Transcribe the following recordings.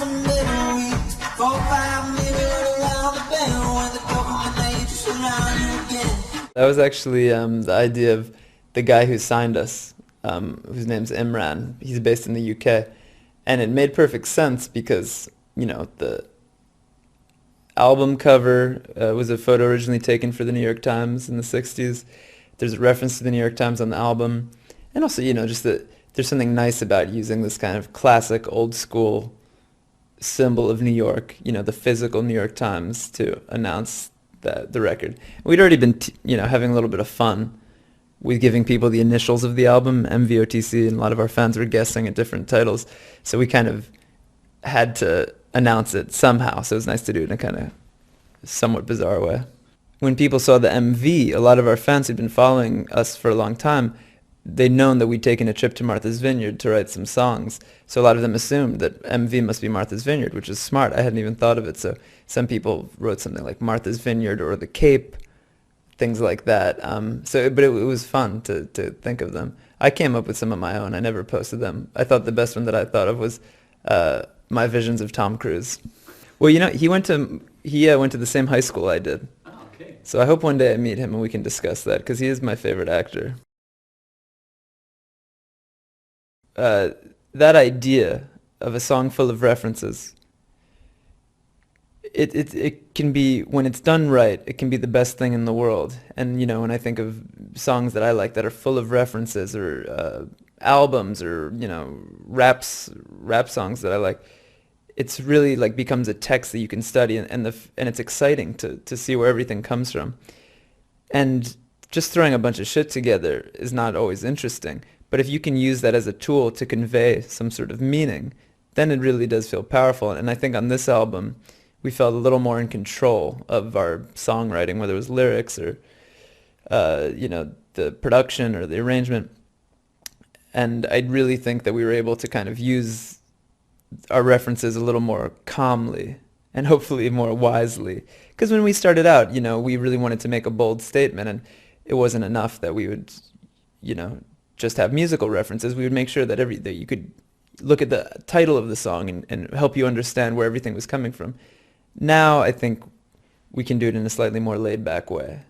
some little weeks, 4 or 5 minutes around the bend, when the government ain't surround you again. That was actually the idea of the guy who signed us, whose name's Imran. He's based in the UK. And it made perfect sense because, the album cover was a photo originally taken for the New York Times in the 60s. There's a reference to the New York Times on the album. And also, just that there's something nice about using this kind of classic, old school symbol of New York, the physical New York Times to announce the record. We'd already been, having a little bit of fun with giving people the initials of the album, MVOTC, and a lot of our fans were guessing at different titles. So we kind of had to announce it somehow. So it was nice to do it in a kind of somewhat bizarre way. When people saw the MV, a lot of our fans who'd been following us for a long time, they'd known that we'd taken a trip to Martha's Vineyard to write some songs. So a lot of them assumed that MV must be Martha's Vineyard, which is smart. I hadn't even thought of it. So some people wrote something like Martha's Vineyard or the Cape, things like that. But it was fun to think of them. I came up with some of my own. I never posted them. I thought the best one that I thought of was my visions of Tom Cruise. Well, he went to the same high school I did. Oh, okay. So I hope one day I meet him and we can discuss that because he is my favorite actor. That idea of a song full of references, it can be, when it's done right, it can be the best thing in the world. And when I think of songs that I like that are full of references, or albums, or rap songs that I like, it's really like becomes a text that you can study, and it's exciting to see where everything comes from. And just throwing a bunch of shit together is not always interesting. But if you can use that as a tool to convey some sort of meaning, then it really does feel powerful. And I think on this album, we felt a little more in control of our songwriting, whether it was lyrics or, the production or the arrangement. And I really think that we were able to kind of use our references a little more calmly and hopefully more wisely. Because when we started out, we really wanted to make a bold statement, and it wasn't enough that we would, just have musical references. We would make sure that you could look at the title of the song and help you understand where everything was coming from. Now I think we can do it in a slightly more laid-back way.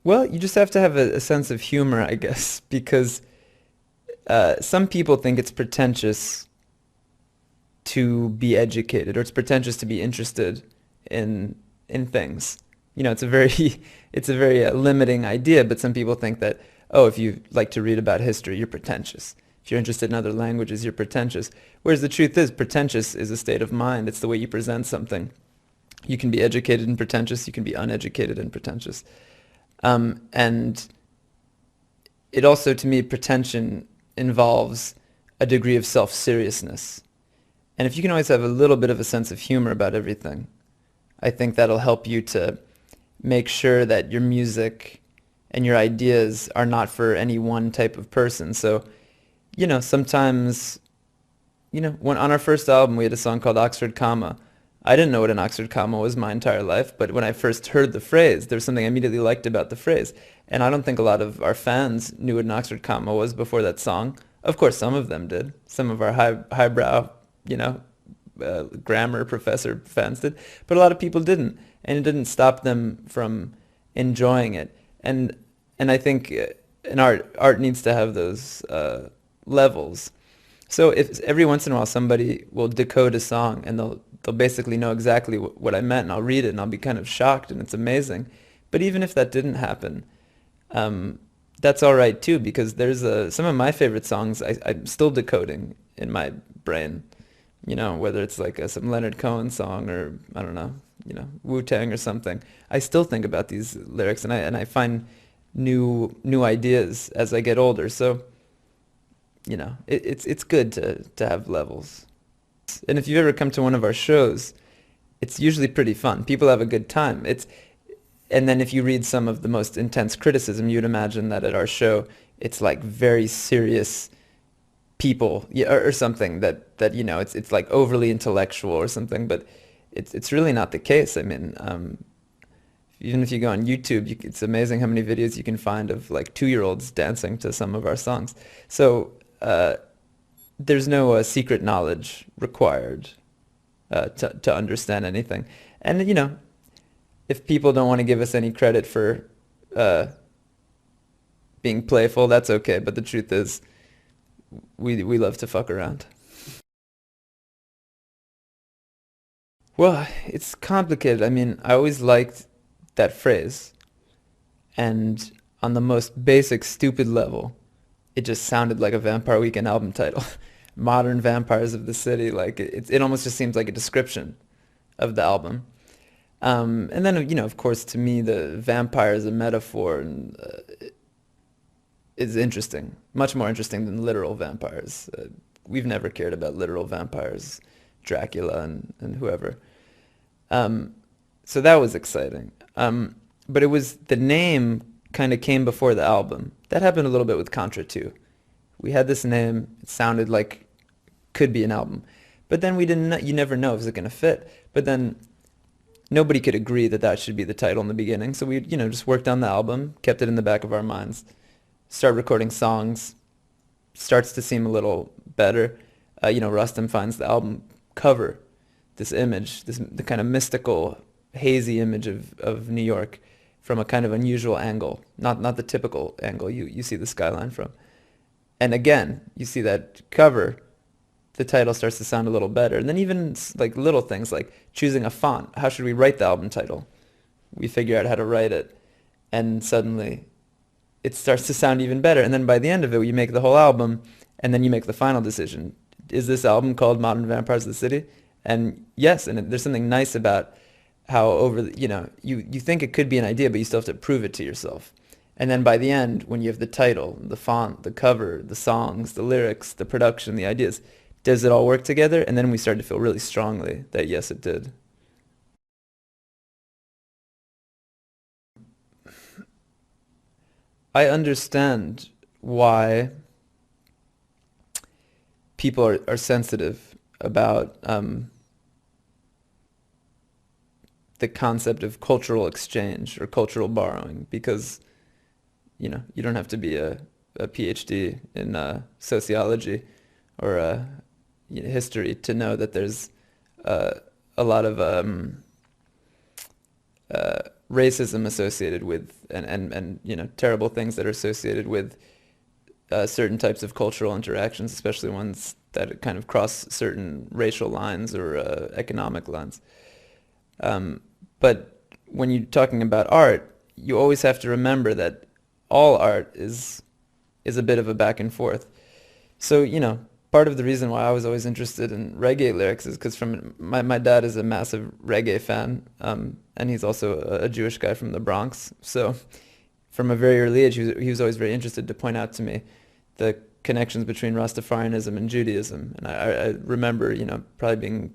Well, you just have to have a sense of humor, I guess, because some people think it's pretentious to be educated, or it's pretentious to be interested in things. It's a very limiting idea, but some people think that, if you like to read about history, you're pretentious. If you're interested in other languages, you're pretentious. Whereas the truth is, pretentious is a state of mind. It's the way you present something. You can be educated and pretentious. You can be uneducated and pretentious. And it also, to me, pretension involves a degree of self-seriousness. And if you can always have a little bit of a sense of humor about everything, I think that'll help you to make sure that your music and your ideas are not for any one type of person. So, sometimes, when on our first album we had a song called Oxford Comma. I didn't know what an Oxford comma was my entire life, but when I first heard the phrase, there was something I immediately liked about the phrase. And I don't think a lot of our fans knew what an Oxford comma was before that song. Of course, some of them did. Some of our highbrow, grammar professor fans did, but a lot of people didn't, and it didn't stop them from enjoying it. And I think in art needs to have those levels. So if every once in a while somebody will decode a song and they'll basically know exactly what I meant, and I'll read it and I'll be kind of shocked, and it's amazing. But even if that didn't happen, that's all right too, because there's some of my favorite songs I'm still decoding in my brain. Whether it's like some Leonard Cohen song, or I don't know, Wu-Tang or something. I still think about these lyrics, and I find new ideas as I get older. So, it's good to have levels. And if you've ever come to one of our shows, it's usually pretty fun. People have a good time. And then if you read some of the most intense criticism, you'd imagine that at our show, it's like very serious people, or something that it's like overly intellectual or something, but it's really not the case. I mean, even if you go on YouTube, it's amazing how many videos you can find of like 2-year-olds dancing to some of our songs. So there's no secret knowledge required to understand anything. And if people don't want to give us any credit for uh, being playful, that's okay. But the truth is, we love to fuck around. Well, it's complicated. I mean, I always liked that phrase, and on the most basic, stupid level, it just sounded like a Vampire Weekend album title. Modern Vampires of the City. Like it almost just seems like a description of the album. And then, of course, to me, the vampire is a metaphor and is interesting, much more interesting than literal vampires. We've never cared about literal vampires, Dracula and whoever. Um, so that was exciting. But it was the name kind of came before the album. That happened a little bit with Contra too. We had this name. It sounded like could be an album, but then we didn't. You never know if it's going to fit. But then nobody could agree that that should be the title in the beginning. So we, just worked on the album, kept it in the back of our minds, start recording songs. Starts to seem a little better. Rustam finds the album cover, this image, the kind of mystical, hazy image of New York from a kind of unusual angle, not the typical angle you see the skyline from. And again, you see that cover, the title starts to sound a little better. And then even like little things like choosing a font. How should we write the album title? We figure out how to write it, and suddenly it starts to sound even better. And then by the end of it, you make the whole album, and then you make the final decision. Is this album called Modern Vampires of the City? And yes, and there's something nice about how you think it could be an idea, but you still have to prove it to yourself. And then by the end, when you have the title, the font, the cover, the songs, the lyrics, the production, the ideas, does it all work together? And then we started to feel really strongly that yes, it did. I understand why people are sensitive about the concept of cultural exchange or cultural borrowing because you don't have to be a PhD in sociology or history to know that there's uh, a lot of racism associated with and terrible things that are associated with certain types of cultural interactions, especially ones that kind of cross certain racial lines or economic lines. But when you're talking about art, you always have to remember that all art is a bit of a back and forth. So, part of the reason why I was always interested in reggae lyrics is because from my dad is a massive reggae fan, and he's also a Jewish guy from the Bronx. So from a very early age, he was always very interested to point out to me the connections between Rastafarianism and Judaism. And I remember, probably being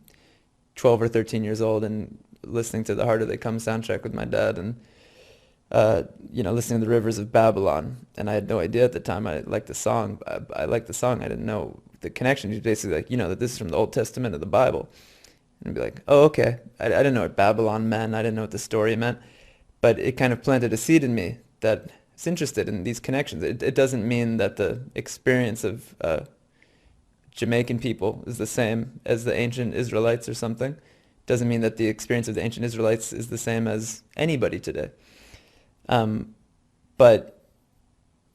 12 or 13 years old and listening to the Harder They Come soundtrack with my dad and listening to the Rivers of Babylon, and I had no idea at the time. I liked the song. I liked the song. I didn't know the connection. He's basically like, that this is from the Old Testament of the Bible, and I'd be like, oh, okay. I didn't know what Babylon meant. I didn't know what the story meant, but it kind of planted a seed in me that is interested in these connections. It doesn't mean that the experience of Jamaican people is the same as the ancient Israelites or something. Doesn't mean that the experience of the ancient Israelites is the same as anybody today. But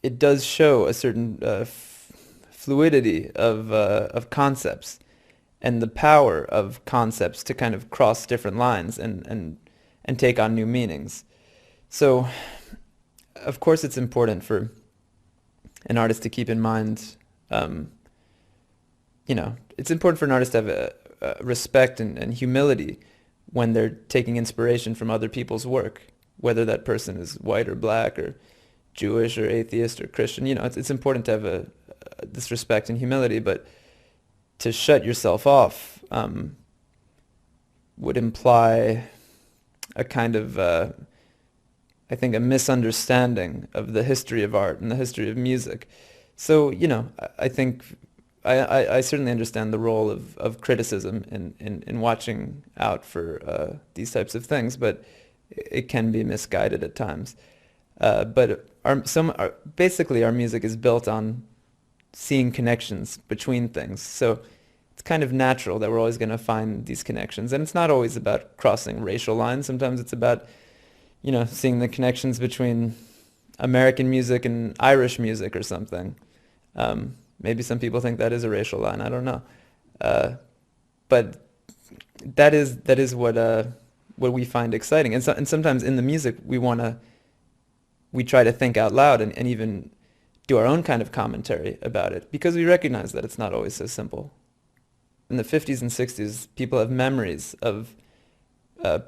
it does show a certain fluidity of concepts and the power of concepts to kind of cross different lines and take on new meanings. So, of course, it's important for an artist to keep in mind, it's important for an artist to have a respect and humility when they're taking inspiration from other people's work, whether that person is white or black or Jewish or atheist or Christian. It's important to have this respect and humility, but to shut yourself off would imply a kind of, I think, a misunderstanding of the history of art and the history of music. So, I think I certainly understand the role of criticism in watching out for these types of things, but it can be misguided at times. But basically our music is built on seeing connections between things. So it's kind of natural that we're always going to find these connections. And it's not always about crossing racial lines. Sometimes it's about, seeing the connections between American music and Irish music or something. Maybe some people think that is a racial line. I don't know. But that is what we find exciting. And sometimes in the music we try to think out loud and even do our own kind of commentary about it because we recognize that it's not always so simple. In the 50s and 60s, people have memories of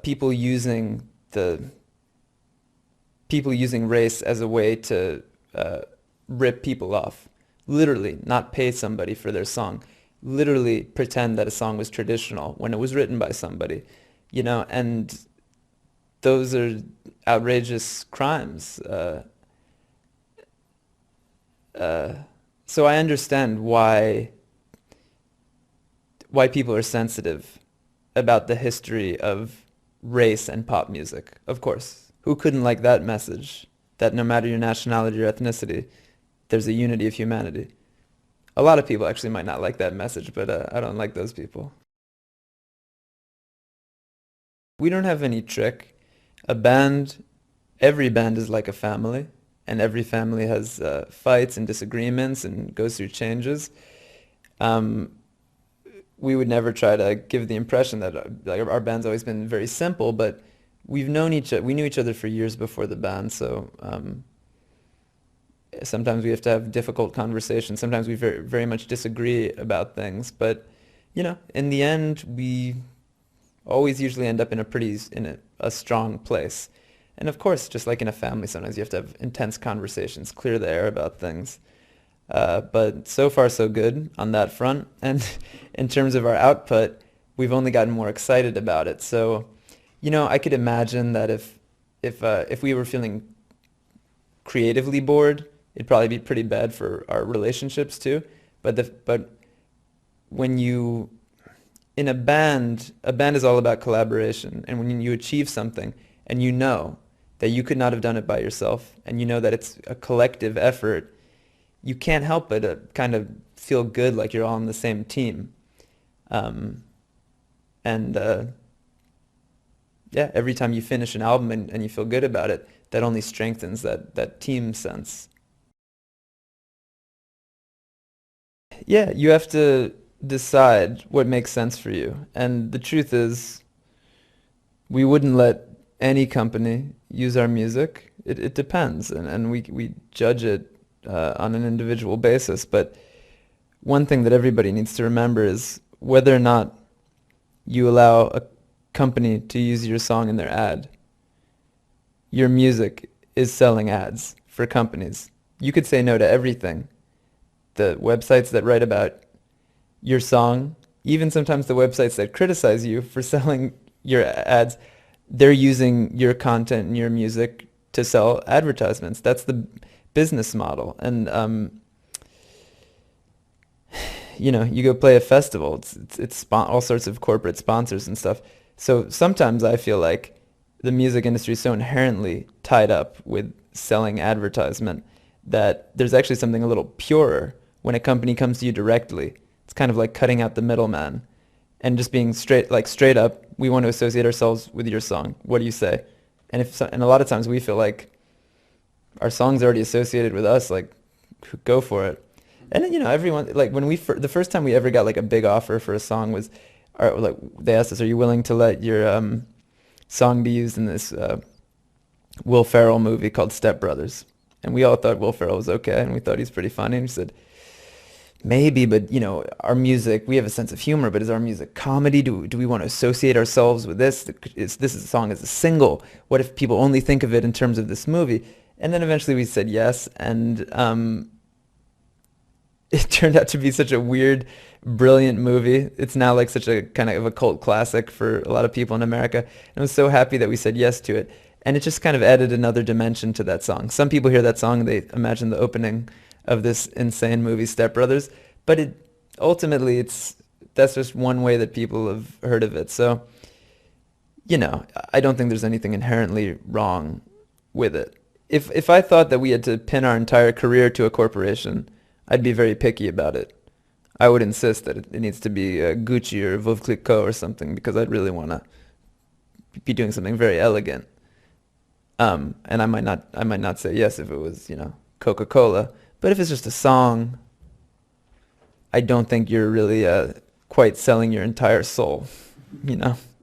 people using race as a way to rip people off. Literally, not pay somebody for their song. Literally pretend that a song was traditional when it was written by somebody, and those are outrageous crimes. So I understand why people are sensitive about the history of race and pop music. Of course, who couldn't like that message? That no matter your nationality or ethnicity, there's a unity of humanity. A lot of people actually might not like that message, but I don't like those people. We don't have any trick. Every band is like a family, and every family has fights and disagreements and goes through changes. We would never try to give the impression that our band's always been very simple, but we knew each other for years before the band, so sometimes we have to have difficult conversations. Sometimes we very, very much disagree about things, but in the end, we always usually end up in a strong place. And of course, just like in a family, sometimes you have to have intense conversations, clear the air about things. But so far, so good on that front. And in terms of our output, we've only gotten more excited about it. So, I could imagine that if we were feeling creatively bored, it'd probably be pretty bad for our relationships too. But when you in a band is all about collaboration. And when you achieve something and you know that you could not have done it by yourself, and you know that it's a collective effort, you can't help but kind of feel good, like you're all on the same team. And yeah, every time you finish an album and you feel good about it, that only strengthens that team sense. Yeah, you have to decide what makes sense for you. And the truth is, we wouldn't let any company use our music. It depends, and we judge it on an individual basis. But one thing that everybody needs to remember is whether or not you allow a company to use your song in their ad, your music is selling ads for companies. You could say no to everything. The websites that write about your song, even sometimes the websites that criticize you for selling your ads, they're using your content and your music to sell advertisements. That's the business model. And you go play a festival. It's all sorts of corporate sponsors and stuff. So sometimes I feel like the music industry is so inherently tied up with selling advertisement that there's actually something a little purer when a company comes to you directly. It's kind of like cutting out the middleman and just being straight up. We want to associate ourselves with your song. What do you say? And a lot of times we feel like our song's already associated with us. Like, go for it. And then, everyone, like when the first time we ever got like a big offer for a song was, like they asked us, "Are you willing to let your song be used in this Will Ferrell movie called Step Brothers?" And we all thought Will Ferrell was okay, and we thought he's pretty funny. And he said, "Maybe, but our music, we have a sense of humor, but is our music comedy? Do we want to associate ourselves with this? This is a song as a single. What if people only think of it in terms of this movie?" And then eventually we said yes, and it turned out to be such a weird, brilliant movie. It's now like such a kind of a cult classic for a lot of people in America. And I was so happy that we said yes to it. And it just kind of added another dimension to that song. Some people hear that song and they imagine the opening of this insane movie, Step Brothers. But ultimately, that's just one way that people have heard of it. So, I don't think there's anything inherently wrong with it. If I thought that we had to pin our entire career to a corporation, I'd be very picky about it. I would insist that it needs to be Gucci or Veuve Clicquot or something because I'd really want to be doing something very elegant. And I might not say yes if it was, Coca-Cola. But if it's just a song, I don't think you're really quite selling your entire soul, you know?